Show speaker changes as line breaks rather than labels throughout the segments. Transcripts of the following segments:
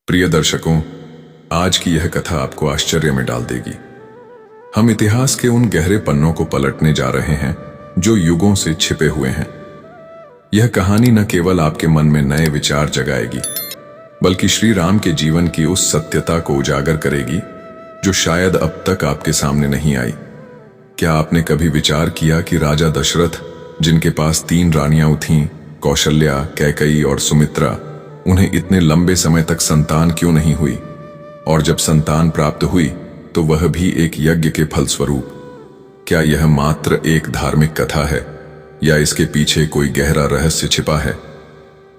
प्रिय दर्शकों, आज की यह कथा आपको आश्चर्य में डाल देगी। हम इतिहास के उन गहरे पन्नों को पलटने जा रहे हैं जो युगों से छिपे हुए हैं। यह कहानी न केवल आपके मन में नए विचार जगाएगी, बल्कि श्री राम के जीवन की उस सत्यता को उजागर करेगी जो शायद अब तक आपके सामने नहीं आई। क्या आपने कभी विचार किया कि राजा दशरथ, जिनके पास 3 रानियां थीं, कौशल्या, कैकई और सुमित्रा, उन्हें इतने लंबे समय तक संतान क्यों नहीं हुई? और जब संतान प्राप्त हुई तो वह भी एक यज्ञ के फलस्वरूप। क्या यह मात्र एक धार्मिक कथा है या इसके पीछे कोई गहरा रहस्य छिपा है?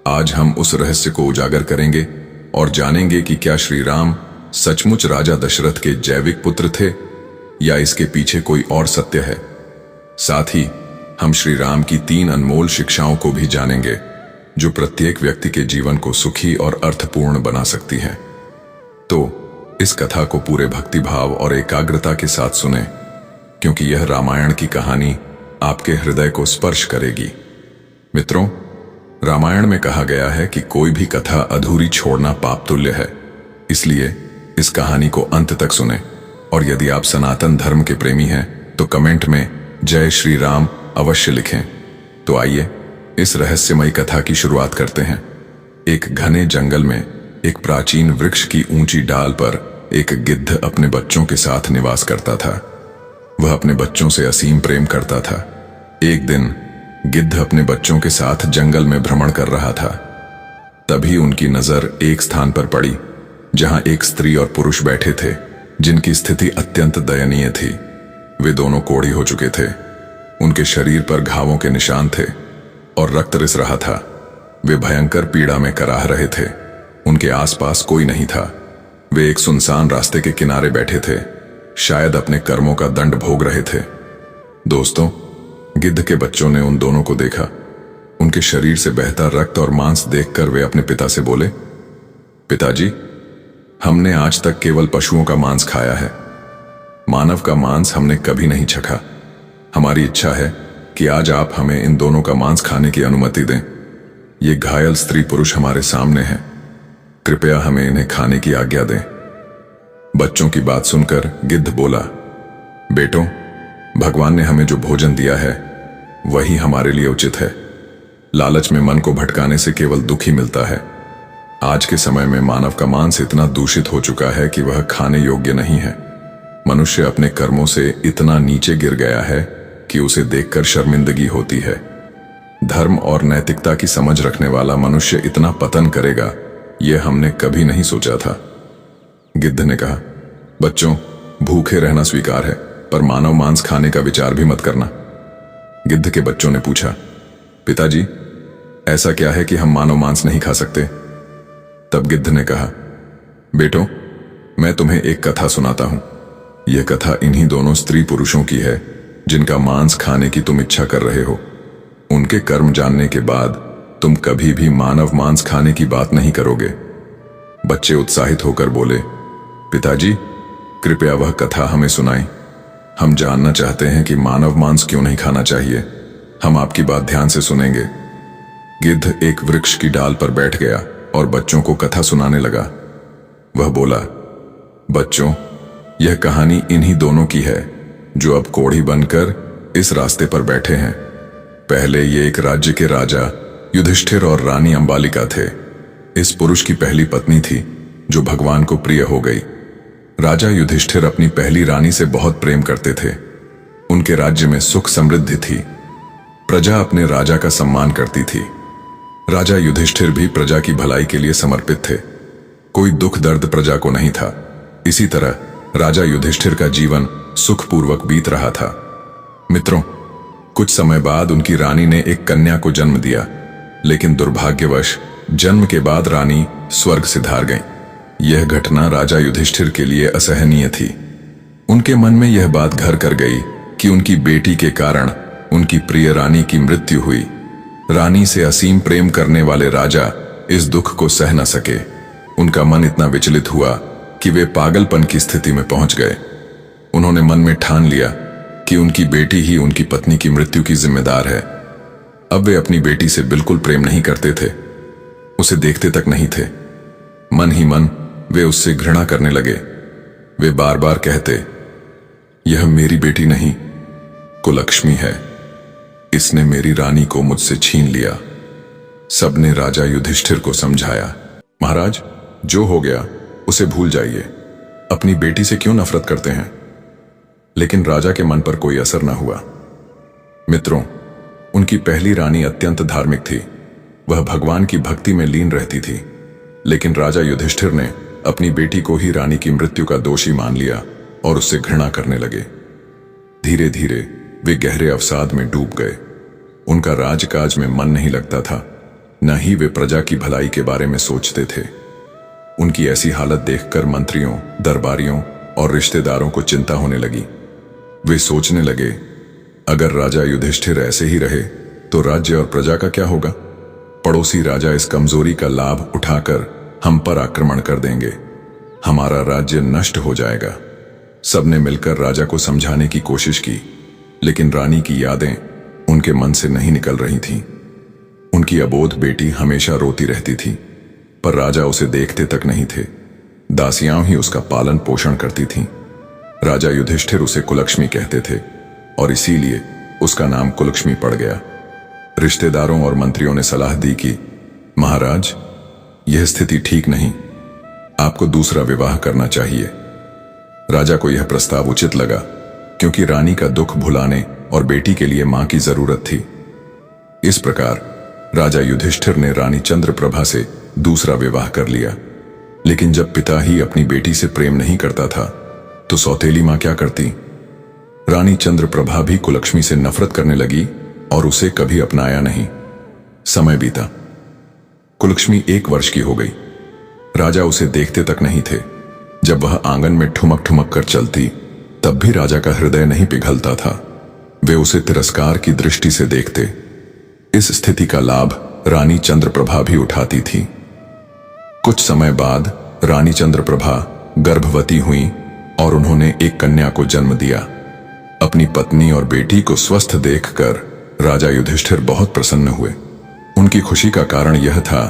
आज हम उस रहस्य को उजागर करेंगे और जानेंगे कि क्या श्री राम सचमुच राजा दशरथ के जैविक पुत्र थे या इसके पीछे कोई और सत्य है। साथ ही हम श्री राम की 3 अनमोल शिक्षाओं को भी जानेंगे जो प्रत्येक व्यक्ति के जीवन को सुखी और अर्थपूर्ण बना सकती हैं। तो इस कथा को पूरे भक्तिभाव और एकाग्रता के साथ सुनें, क्योंकि यह रामायण की कहानी आपके हृदय को स्पर्श करेगी। मित्रों, रामायण में कहा गया है कि कोई भी कथा अधूरी छोड़ना पाप तुल्य है। इसलिए इस कहानी को अंत तक सुनें। और यदि आप सनातन धर्म के प्रेमी हैं तो कमेंट में जय श्री राम अवश्य लिखें। तो आइए इस रहस्यमयी कथा की शुरुआत करते हैं। एक घने जंगल में एक प्राचीन वृक्ष की ऊंची डाल पर एक गिद्ध अपने बच्चों के साथ निवास करता था। वह अपने बच्चों से असीम प्रेम करता था। एक दिन गिद्ध अपने बच्चों के साथ जंगल में भ्रमण कर रहा था। तभी उनकी नजर एक स्थान पर पड़ी जहां एक स्त्री और पुरुष बैठे थे, जिनकी स्थिति अत्यंत दयनीय थी। वे दोनों कोढ़ी हो चुके थे। उनके शरीर पर घावों के निशान थे और रक्त रिस रहा था। वे भयंकर पीड़ा में कराह रहे थे। उनके आसपास कोई नहीं था। वे एक सुनसान रास्ते के किनारे बैठे थे, शायद अपने कर्मों का दंड भोग रहे थे। दोस्तों, गिद्ध के बच्चों ने उन दोनों को देखा। उनके शरीर से बहता रक्त और मांस देखकर वे अपने पिता से बोले, पिताजी, हमने आज तक केवल पशुओं का मांस खाया है। मानव का मांस हमने कभी नहीं चखा। हमारी इच्छा है कि आज आप हमें इन दोनों का मांस खाने की अनुमति दें। ये घायल स्त्री पुरुष हमारे सामने हैं। कृपया हमें इन्हें खाने की आज्ञा दें। बच्चों की बात सुनकर गिद्ध बोला, बेटों, भगवान ने हमें जो भोजन दिया है वही हमारे लिए उचित है। लालच में मन को भटकाने से केवल दुख ही मिलता है। आज के समय में मानव का मांस इतना दूषित हो चुका है कि वह खाने योग्य नहीं है। मनुष्य अपने कर्मों से इतना नीचे गिर गया है कि उसे देखकर शर्मिंदगी होती है। धर्म और नैतिकता की समझ रखने वाला मनुष्य इतना पतन करेगा, यह हमने कभी नहीं सोचा था। गिद्ध ने कहा, बच्चों, भूखे रहना स्वीकार है, पर मानव मांस खाने का विचार भी मत करना। गिद्ध के बच्चों ने पूछा, पिताजी, ऐसा क्या है कि हम मानव मांस नहीं खा सकते? तब गिद्ध ने कहा, बेटों, मैं तुम्हें एक कथा सुनाता हूं। यह कथा इन्हीं दोनों स्त्री पुरुषों की है जिनका मांस खाने की तुम इच्छा कर रहे हो। उनके कर्म जानने के बाद तुम कभी भी मानव मांस खाने की बात नहीं करोगे। बच्चे उत्साहित होकर बोले, पिताजी, कृपया वह कथा हमें सुनाएं। हम जानना चाहते हैं कि मानव मांस क्यों नहीं खाना चाहिए। हम आपकी बात ध्यान से सुनेंगे। गिद्ध एक वृक्ष की डाल पर बैठ गया और बच्चों को कथा सुनाने लगा। वह बोला, बच्चों, यह कहानी इन्हीं दोनों की है जो अब कोढ़ी बनकर इस रास्ते पर बैठे हैं। पहले ये एक राज्य के राजा युधिष्ठिर और रानी अंबालिका थे। इस पुरुष की पहली पत्नी थी जो भगवान को प्रिय हो गई। राजा युधिष्ठिर अपनी पहली रानी से बहुत प्रेम करते थे। उनके राज्य में सुख समृद्धि थी। प्रजा अपने राजा का सम्मान करती थी। राजा युधिष्ठिर भी प्रजा की भलाई के लिए समर्पित थे। कोई दुख दर्द प्रजा को नहीं था। इसी तरह राजा युधिष्ठिर का जीवन सुखपूर्वक बीत रहा था। मित्रों, कुछ समय बाद उनकी रानी ने एक कन्या को जन्म दिया, लेकिन दुर्भाग्यवश जन्म के बाद रानी स्वर्ग सिधार गईं। यह घटना राजा युधिष्ठिर के लिए असहनीय थी। उनके मन में यह बात घर कर गई कि उनकी बेटी के कारण उनकी प्रिय रानी की मृत्यु हुई। रानी से असीम प्रेम करने वाले राजा इस दुख को सह न सके। उनका मन इतना विचलित हुआ कि वे पागलपन की स्थिति में पहुंच गए। उन्होंने मन में ठान लिया कि उनकी बेटी ही उनकी पत्नी की मृत्यु की जिम्मेदार है। अब वे अपनी बेटी से बिल्कुल प्रेम नहीं करते थे, उसे देखते तक नहीं थे। मन ही मन वे उससे घृणा करने लगे। वे बार बार कहते, यह मेरी बेटी नहीं, कुलक्ष्मी है। इसने मेरी रानी को मुझसे छीन लिया। सबने राजा युधिष्ठिर को समझाया, महाराज, जो हो गया उसे भूल जाइए। अपनी बेटी से क्यों नफरत करते हैं? लेकिन राजा के मन पर कोई असर न हुआ। मित्रों, उनकी पहली रानी अत्यंत धार्मिक थी। वह भगवान की भक्ति में लीन रहती थी। लेकिन राजा युधिष्ठिर ने अपनी बेटी को ही रानी की मृत्यु का दोषी मान लिया और उससे घृणा करने लगे। धीरे धीरे वे गहरे अवसाद में डूब गए। उनका राजकाज में मन नहीं लगता था, न ही वे प्रजा की भलाई के बारे में सोचते थे। उनकी ऐसी हालत देखकर मंत्रियों, दरबारियों और रिश्तेदारों को चिंता होने लगी। वे सोचने लगे, अगर राजा युधिष्ठिर ऐसे ही रहे तो राज्य और प्रजा का क्या होगा? पड़ोसी राजा इस कमजोरी का लाभ उठाकर हम पर आक्रमण कर देंगे। हमारा राज्य नष्ट हो जाएगा। सबने मिलकर राजा को समझाने की कोशिश की, लेकिन रानी की यादें उनके मन से नहीं निकल रही थीं। उनकी अबोध बेटी हमेशा रोती रहती थी, पर राजा उसे देखते तक नहीं थे। दासियां ही उसका पालन पोषण करती थीं। राजा युधिष्ठिर उसे कुलक्ष्मी कहते थे और इसीलिए उसका नाम कुलक्ष्मी पड़ गया। रिश्तेदारों और मंत्रियों ने सलाह दी कि महाराज, यह स्थिति ठीक नहीं, आपको दूसरा विवाह करना चाहिए। राजा को यह प्रस्ताव उचित लगा, क्योंकि रानी का दुख भुलाने और बेटी के लिए मां की जरूरत थी। इस प्रकार राजा युधिष्ठिर ने रानी चंद्रप्रभा से दूसरा विवाह कर लिया। लेकिन जब पिता ही अपनी बेटी से प्रेम नहीं करता था, तो सौतेली मां क्या करती? रानी चंद्रप्रभा भी कुलक्ष्मी से नफरत करने लगी और उसे कभी अपनाया नहीं। समय बीता। कुलक्ष्मी 1 वर्ष की हो गई। राजा उसे देखते तक नहीं थे। जब वह आंगन में ठुमक ठुमक कर चलती, तब भी राजा का हृदय नहीं पिघलता था। वे उसे तिरस्कार की दृष्टि से देखते। इस स्थिति का लाभ रानी चंद्रप्रभा भी उठाती थी। कुछ समय बाद रानी चंद्रप्रभा गर्भवती हुई और उन्होंने एक कन्या को जन्म दिया। अपनी पत्नी और बेटी को स्वस्थ देखकर राजा युधिष्ठिर बहुत प्रसन्न हुए। उनकी खुशी का कारण यह था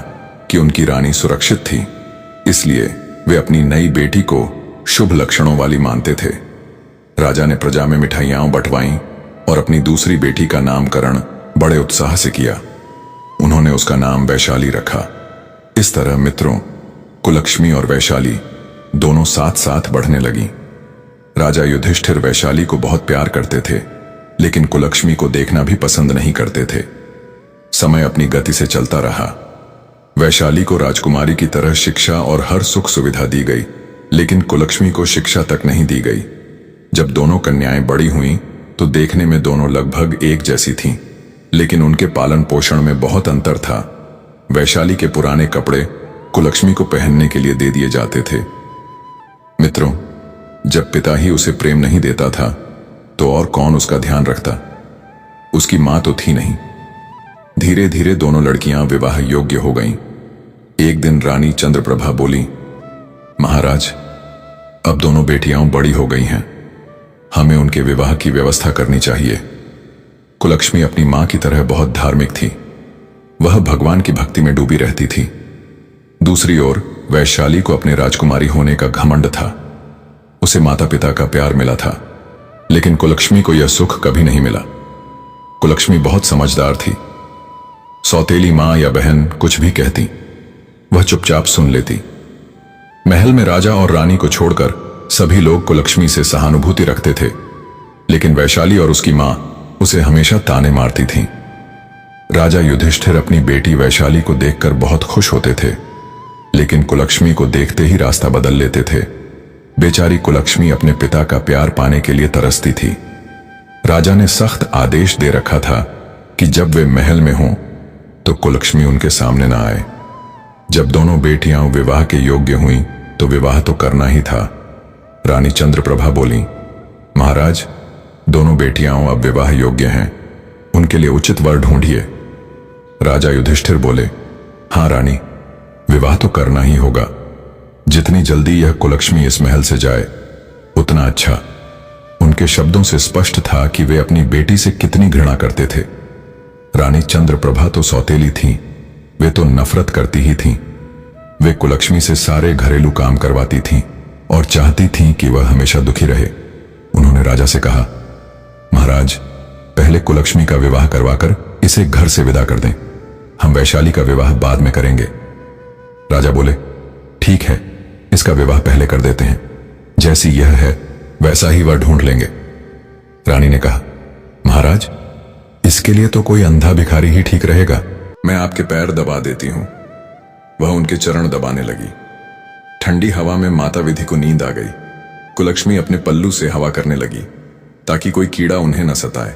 कि उनकी रानी सुरक्षित थी, इसलिए वे अपनी नई बेटी को शुभ लक्षणों वाली मानते थे। राजा ने प्रजा में मिठाइयां बंटवाईं और अपनी दूसरी बेटी का नामकरण बड़े उत्साह से किया। उन्होंने उसका नाम वैशाली रखा। इस तरह मित्रों, कुलक्ष्मी और वैशाली दोनों साथ साथ बढ़ने लगीं। राजा युधिष्ठिर वैशाली को बहुत प्यार करते थे, लेकिन कुलक्ष्मी को देखना भी पसंद नहीं करते थे। समय अपनी गति से चलता रहा। वैशाली को राजकुमारी की तरह शिक्षा और हर सुख सुविधा दी गई, लेकिन कुलक्ष्मी को शिक्षा तक नहीं दी गई। जब दोनों कन्याएं बड़ी हुईं, तो देखने में दोनों लगभग एक जैसी थीं, लेकिन उनके पालन पोषण में बहुत अंतर था। वैशाली के पुराने कपड़े कुलक्ष्मी को पहनने के लिए दे दिए जाते थे। मित्रों, जब पिता ही उसे प्रेम नहीं देता था, तो और कौन उसका ध्यान रखता? उसकी मां तो थी नहीं। धीरे धीरे दोनों लड़कियां विवाह योग्य हो गईं। एक दिन रानी चंद्रप्रभा बोली, महाराज, अब दोनों बेटियां बड़ी हो गई हैं, हमें उनके विवाह की व्यवस्था करनी चाहिए। कुलक्ष्मी अपनी मां की तरह बहुत धार्मिक थी। वह भगवान की भक्ति में डूबी रहती थी। दूसरी ओर वैशाली को अपने राजकुमारी होने का घमंड था। उसे माता पिता का प्यार मिला था, लेकिन कुलक्ष्मी को यह सुख कभी नहीं मिला। कुलक्ष्मी बहुत समझदार थी। सौतेली मां या बहन कुछ भी कहती, वह चुपचाप सुन लेती। महल में राजा और रानी को छोड़कर सभी लोग कुलक्ष्मी से सहानुभूति रखते थे, लेकिन वैशाली और उसकी मां उसे हमेशा ताने मारती थीं। राजा युधिष्ठिर अपनी बेटी वैशाली को देखकर बहुत खुश होते थे, लेकिन कुलक्ष्मी को देखते ही रास्ता बदल लेते थे। बेचारी कुलक्ष्मी अपने पिता का प्यार पाने के लिए तरसती थी। राजा ने सख्त आदेश दे रखा था कि जब वे महल में हों तो कुलक्ष्मी उनके सामने न आए। जब दोनों बेटियां विवाह के योग्य हुईं, तो विवाह तो करना ही था। रानी चंद्रप्रभा बोली, महाराज, दोनों बेटियां अब विवाह योग्य हैं, उनके लिए उचित वर ढूंढिए। राजा युधिष्ठिर बोले, हां रानी, विवाह तो करना ही होगा। जितनी जल्दी यह कुलक्ष्मी इस महल से जाए, उतना अच्छा। उनके शब्दों से स्पष्ट था कि वे अपनी बेटी से कितनी घृणा करते थे। रानी चंद्रप्रभा तो सौतेली थीं, वे तो नफरत करती ही थीं। वे कुलक्ष्मी से सारे घरेलू काम करवाती थीं और चाहती थीं कि वह हमेशा दुखी रहे। उन्होंने राजा से कहा, महाराज, पहले कुलक्ष्मी का विवाह करवाकर इसे घर से विदा कर दें। हम वैशाली का विवाह बाद में करेंगे। राजा बोले, ठीक है, इसका विवाह पहले कर देते हैं। जैसी यह है वैसा ही वह ढूंढ लेंगे। रानी ने कहा, महाराज, इसके लिए तो कोई अंधा भिखारी ही ठीक रहेगा। मैं आपके पैर दबा देती हूं। वह उनके चरण दबाने लगी। ठंडी हवा में माता विधि को नींद आ गई। कुलक्ष्मी अपने पल्लू से हवा करने लगी ताकि कोई कीड़ा उन्हें न सताए।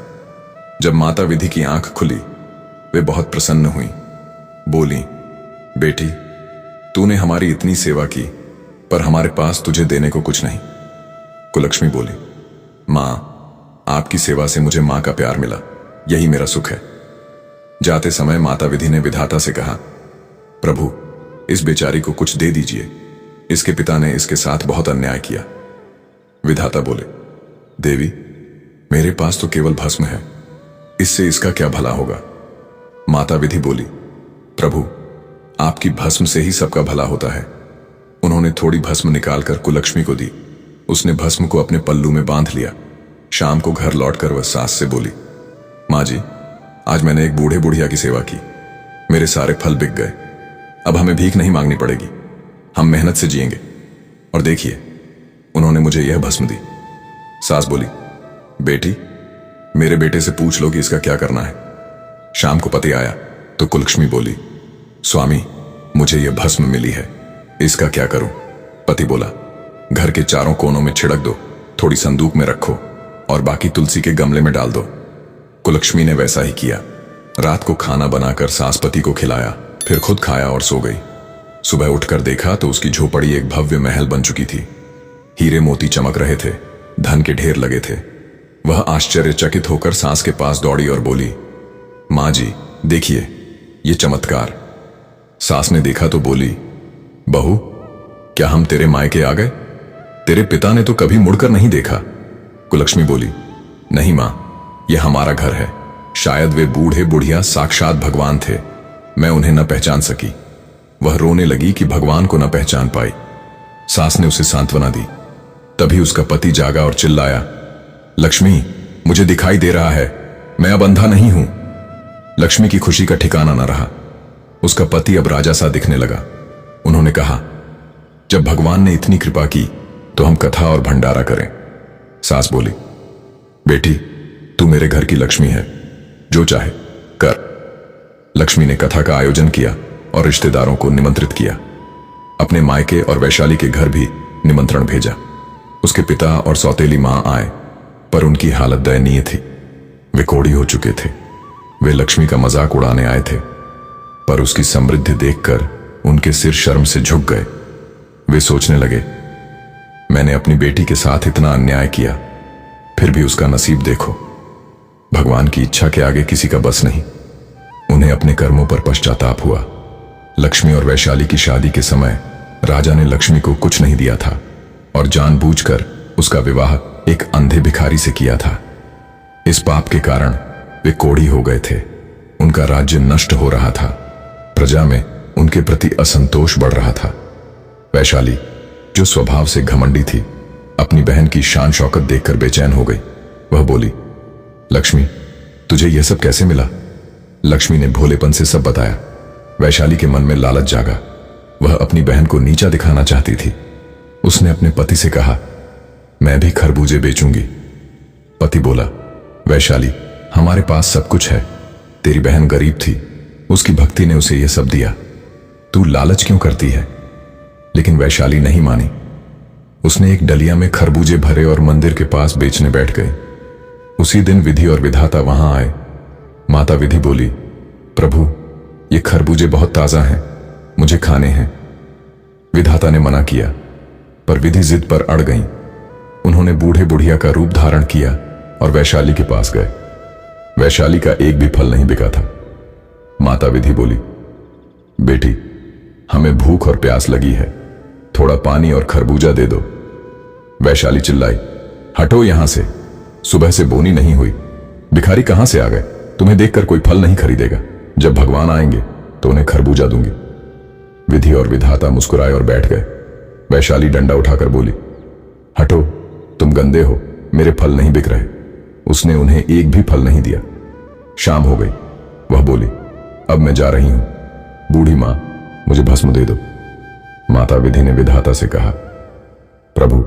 जब माता विधि की आंख खुली, वे बहुत प्रसन्न हुई। बोली, बेटी, तूने हमारी इतनी सेवा की, पर हमारे पास तुझे देने को कुछ नहीं। कुलक्ष्मी बोली, मां, आपकी सेवा से मुझे मां का प्यार मिला, यही मेरा सुख है। जाते समय माता विधि ने विधाता से कहा, प्रभु, इस बेचारी को कुछ दे दीजिए, इसके पिता ने इसके साथ बहुत अन्याय किया। विधाता बोले, देवी, मेरे पास तो केवल भस्म है, इससे इसका क्या भला होगा। माता विधि बोली, प्रभु, आपकी भस्म से ही सबका भला होता है। उन्होंने थोड़ी भस्म निकालकर कुलक्ष्मी को दी। उसने भस्म को अपने पल्लू में बांध लिया। शाम को घर लौटकर वह सास से बोली, मां जी, आज मैंने एक बूढ़े बुढ़िया की सेवा की, मेरे सारे फल बिक गए। अब हमें भीख नहीं मांगनी पड़ेगी, हम मेहनत से जिएंगे। और देखिए, उन्होंने मुझे यह भस्म दी। सास बोली, बेटी, मेरे बेटे से पूछ लो कि इसका क्या करना है। शाम को पति आया तो कुलक्ष्मी बोली, स्वामी, मुझे यह भस्म मिली है, इसका क्या करूं। पति बोला, घर के चारों कोनों में छिड़क दो, थोड़ी संदूक में रखो और बाकी तुलसी के गमले में डाल दो। कुलक्ष्मी ने वैसा ही किया। रात को खाना बनाकर सास पति को खिलाया, फिर खुद खाया और सो गई। सुबह उठकर देखा तो उसकी झोपड़ी एक भव्य महल बन चुकी थी। हीरे मोती चमक रहे थे, धन के ढेर लगे थे। वह आश्चर्यचकित होकर सास के पास दौड़ी और बोली, मां जी, देखिए ये चमत्कार। सास ने देखा तो बोली, बहू, क्या हम तेरे मायके आ गए? तेरे पिता ने तो कभी मुड़कर नहीं देखा। कुलक्ष्मी बोली, नहीं मां, यह हमारा घर है। शायद वे बूढ़े बुढ़िया साक्षात भगवान थे, मैं उन्हें न पहचान सकी। वह रोने लगी कि भगवान को न पहचान पाई। सास ने उसे सांत्वना दी। तभी उसका पति जागा और चिल्लाया, लक्ष्मी, मुझे दिखाई दे रहा है, मैं अब अंधा नहीं हूं। लक्ष्मी की खुशी का ठिकाना न रहा। उसका पति अब राजा सा दिखने लगा। उन्होंने कहा, जब भगवान ने इतनी कृपा की तो हम कथा और भंडारा करें। सास बोली, बेटी, तू मेरे घर की लक्ष्मी है, जो चाहे कर। लक्ष्मी ने कथा का आयोजन किया और रिश्तेदारों को निमंत्रित किया। अपने मायके और वैशाली के घर भी निमंत्रण भेजा। उसके पिता और सौतेली मां आए, पर उनकी हालत दयनीय थी। वे कोढ़ी हो चुके थे। वे लक्ष्मी का मजाक उड़ाने आए थे, पर उसकी समृद्धि देखकर उनके सिर शर्म से झुक गए। वे सोचने लगे, मैंने अपनी बेटी के साथ इतना अन्याय किया, फिर भी उसका नसीब देखो। भगवान की इच्छा के आगे किसी का बस नहीं। उन्हें अपने कर्मों पर पश्चाताप हुआ। लक्ष्मी और वैशाली की शादी के समय राजा ने लक्ष्मी को कुछ नहीं दिया था और जानबूझकर उसका विवाह एक अंधे भिखारी से किया था। इस पाप के कारण वे कोढ़ी हो गए थे। उनका राज्य नष्ट हो रहा था। प्रजा में उनके प्रति असंतोष बढ़ रहा था। वैशाली, जो स्वभाव से घमंडी थी, अपनी बहन की शान शौकत देखकर बेचैन हो गई। वह बोली, लक्ष्मी, तुझे यह सब कैसे मिला? लक्ष्मी ने भोलेपन से सब बताया। वैशाली के मन में लालच जागा। वह अपनी बहन को नीचा दिखाना चाहती थी। उसने अपने पति से कहा, मैं भी खरबूजे बेचूंगी। पति बोला, वैशाली, हमारे पास सब कुछ है। तेरी बहन गरीब थी, उसकी भक्ति ने उसे यह सब दिया। तू लालच क्यों करती है? लेकिन वैशाली नहीं मानी। उसने एक डलिया में खरबूजे भरे और मंदिर के पास बेचने बैठ गई। उसी दिन विधि और विधाता वहां आए। माता विधि बोली, प्रभु, ये खरबूजे बहुत ताजा हैं, मुझे खाने हैं। विधाता ने मना किया, पर विधि जिद पर अड़ गई। उन्होंने बूढ़े बुढ़िया का रूप धारण किया और वैशाली के पास गए। वैशाली का एक भी फल नहीं बिका था। माता विधि बोली, बेटी, हमें भूख और प्यास लगी है, थोड़ा पानी और खरबूजा दे दो। वैशाली चिल्लाई, हटो यहां से, सुबह से बोनी नहीं हुई। भिखारी कहां से आ गए? तुम्हें देखकर कोई फल नहीं खरीदेगा। जब भगवान आएंगे तो उन्हें खरबूजा दूंगी।
विधि और विधाता मुस्कुराए और बैठ गए। वैशाली डंडा उठाकर बोली, हटो, तुम गंदे हो, मेरे फल नहीं बिक रहे। उसने उन्हें एक भी फल नहीं दिया। शाम हो गई। वह बोली, अब मैं जा रही हूं। बूढ़ी मां, मुझे भस्म दे दो। माता विधि ने विधाता से कहा, प्रभु,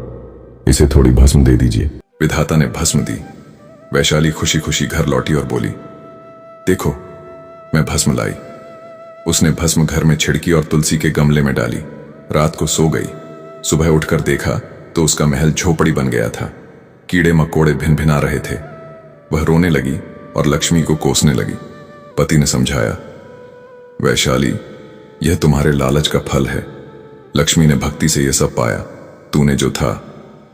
इसे थोड़ी भस्म दे दीजिए।
विधाता ने भस्म दी। वैशाली खुशी खुशी घर लौटी और बोली, देखो, मैं भस्म लाई। उसने भस्म घर में छिड़की और तुलसी के गमले में डाली। रात को सो गई। सुबह उठकर देखा तो उसका महल झोपड़ी बन गया था। कीड़े मकोड़े भिन भिना रहे थे। वह रोने लगी और लक्ष्मी को कोसने लगी। पति ने समझाया, वैशाली, यह तुम्हारे लालच का फल है। लक्ष्मी ने भक्ति से यह सब पाया। तूने जो था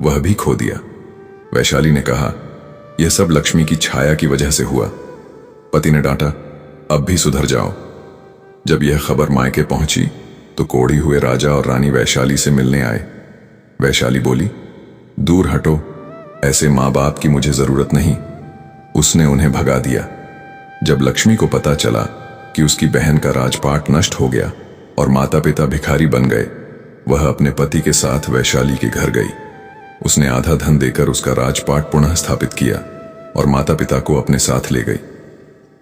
वह भी खो दिया। वैशाली ने कहा, यह सब लक्ष्मी की छाया की वजह से हुआ। पति ने डांटा, अब भी सुधर जाओ। जब यह खबर मायके पहुंची तो कोढ़ी हुए राजा और रानी वैशाली से मिलने आए। वैशाली बोली, दूर हटो, ऐसे मां बाप की मुझे जरूरत नहीं। उसने उन्हें भगा दिया। जब लक्ष्मी को पता चला कि उसकी बहन का राजपाट नष्ट हो गया और माता पिता भिखारी बन गए, वह अपने पति के साथ वैशाली के घर गई। उसने आधा धन देकर उसका राजपाट पुनः स्थापित किया और माता पिता को अपने साथ ले गई।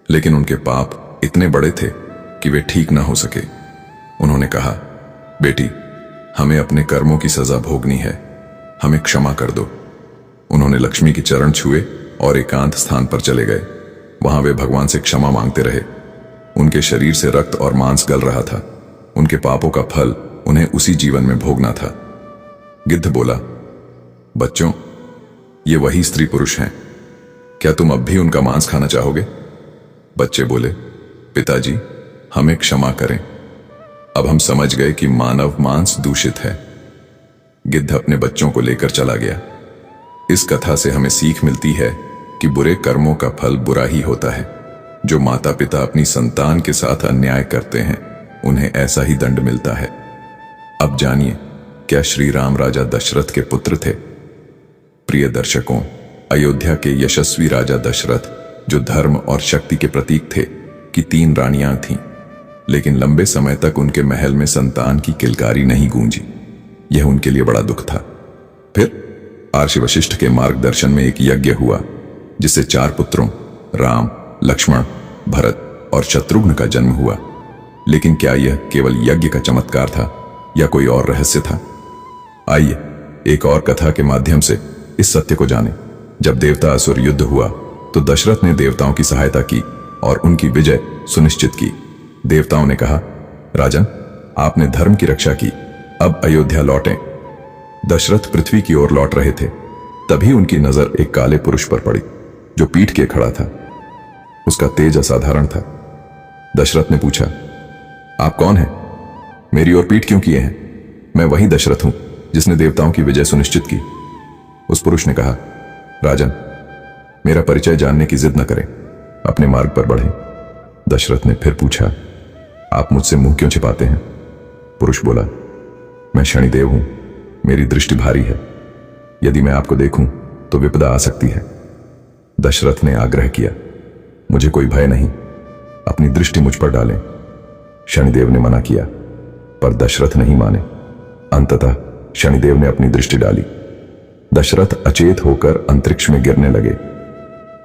लेकिन उनके पाप इतने बड़े थे कि वे ठीक ना हो सके। उन्होंने कहा, बेटी, हमें अपने कर्मों की सजा भोगनी है, हमें क्षमा कर दो। उन्होंने लक्ष्मी के चरण छुए और एकांत स्थान पर चले गए। वहां वे भगवान से क्षमा मांगते रहे। उनके शरीर से रक्त और मांस गल रहा था। उनके पापों का फल उन्हें उसी जीवन में भोगना था। गिद्ध बोला, बच्चों, ये वही स्त्री पुरुष हैं। क्या तुम अब भी उनका मांस खाना चाहोगे? बच्चे बोले, पिताजी, हमें क्षमा करें। अब हम समझ गए कि मानव मांस दूषित है। गिद्ध अपने बच्चों को लेकर चला गया। इस कथा से हमें सीख मिलती है कि बुरे कर्मों का फल बुरा ही होता है। जो माता पिता अपनी संतान के साथ अन्याय करते हैं, उन्हें ऐसा ही दंड मिलता है। अब जानिए, क्या श्री राम राजा दशरथ के पुत्र थे? प्रिय दर्शकों, अयोध्या के यशस्वी राजा दशरथ, जो धर्म और शक्ति के प्रतीक थे, की 3 रानियां थीं, लेकिन लंबे समय तक उनके महल में संतान की किलकारी नहीं गूंजी। यह उनके लिए बड़ा दुख था। फिर महर्षि वशिष्ठ के मार्गदर्शन में एक यज्ञ हुआ, जिससे 4 पुत्रों राम, लक्ष्मण, भरत और शत्रुघ्न का जन्म हुआ। लेकिन क्या यह केवल यज्ञ का चमत्कार था या कोई और रहस्य था? आइए एक और कथा के माध्यम से इस सत्य को जानें। जब देवता असुर युद्ध हुआ तो दशरथ ने देवताओं की सहायता की और उनकी विजय सुनिश्चित की। देवताओं ने कहा, राजन, आपने धर्म की रक्षा की, अब अयोध्या लौटें। दशरथ पृथ्वी की ओर लौट रहे थे। तभी उनकी नजर एक काले पुरुष पर पड़ी, जो पीठ के खड़ा था। उसका तेज असाधारण था। दशरथ ने पूछा, आप कौन हैं? मेरी ओर पीठ क्यों किए हैं? मैं वही दशरथ हूं जिसने देवताओं की विजय सुनिश्चित की। उस पुरुष ने कहा, राजन, मेरा परिचय जानने की जिद न करें, अपने मार्ग पर बढ़ें। दशरथ ने फिर पूछा, आप मुझसे मुंह क्यों छिपाते हैं? पुरुष बोला, मैं शनिदेव हूं, मेरी दृष्टि भारी है। यदि मैं आपको देखूं तो विपदा आ सकती है। दशरथ ने आग्रह किया, मुझे कोई भय नहीं, अपनी दृष्टि मुझ पर डालें। शनिदेव ने मना किया, पर दशरथ नहीं माने। अंततः शनिदेव ने अपनी दृष्टि डाली। दशरथ अचेत होकर अंतरिक्ष में गिरने लगे।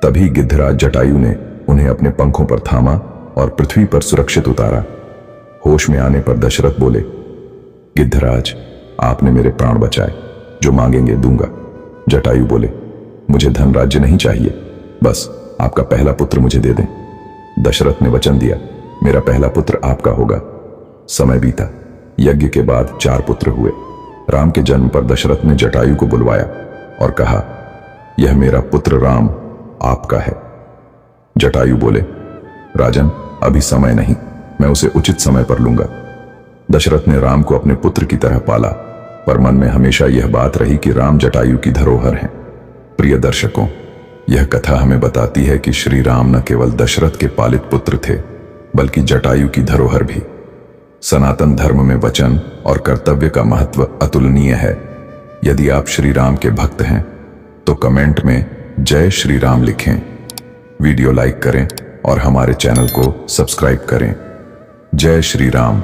तभी गिद्धराज जटायु ने उन्हें अपने पंखों पर थामा और पृथ्वी पर सुरक्षित उतारा। होश में आने पर दशरथ बोले, गिद्धराज, आपने मेरे प्राण बचाए, जो मांगेंगे दूंगा। जटायु बोले, मुझे धन राज्य नहीं चाहिए, बस आपका पहला पुत्र मुझे दे दें। दशरथ ने वचन दिया, मेरा पहला पुत्र आपका होगा। समय बीता। यज्ञ के बाद 4 पुत्र हुए। राम के जन्म पर दशरथ ने जटायु को बुलवाया और कहा, यह मेरा पुत्र राम आपका है। जटायु बोले, राजन, अभी समय नहीं, मैं उसे उचित समय पर लूंगा। दशरथ ने राम को अपने पुत्र की तरह पाला, पर मन में हमेशा यह बात रही कि राम जटायु की धरोहर हैं। प्रिय दर्शकों, यह कथा हमें बताती है कि श्री राम न केवल दशरथ के पालित पुत्र थे, बल्कि जटायु की धरोहर भी। सनातन धर्म में वचन और कर्तव्य का महत्व अतुलनीय है। यदि आप श्री राम के भक्त हैं तो कमेंट में जय श्री राम लिखें, वीडियो लाइक करें और हमारे चैनल को सब्सक्राइब करें। जय श्री राम।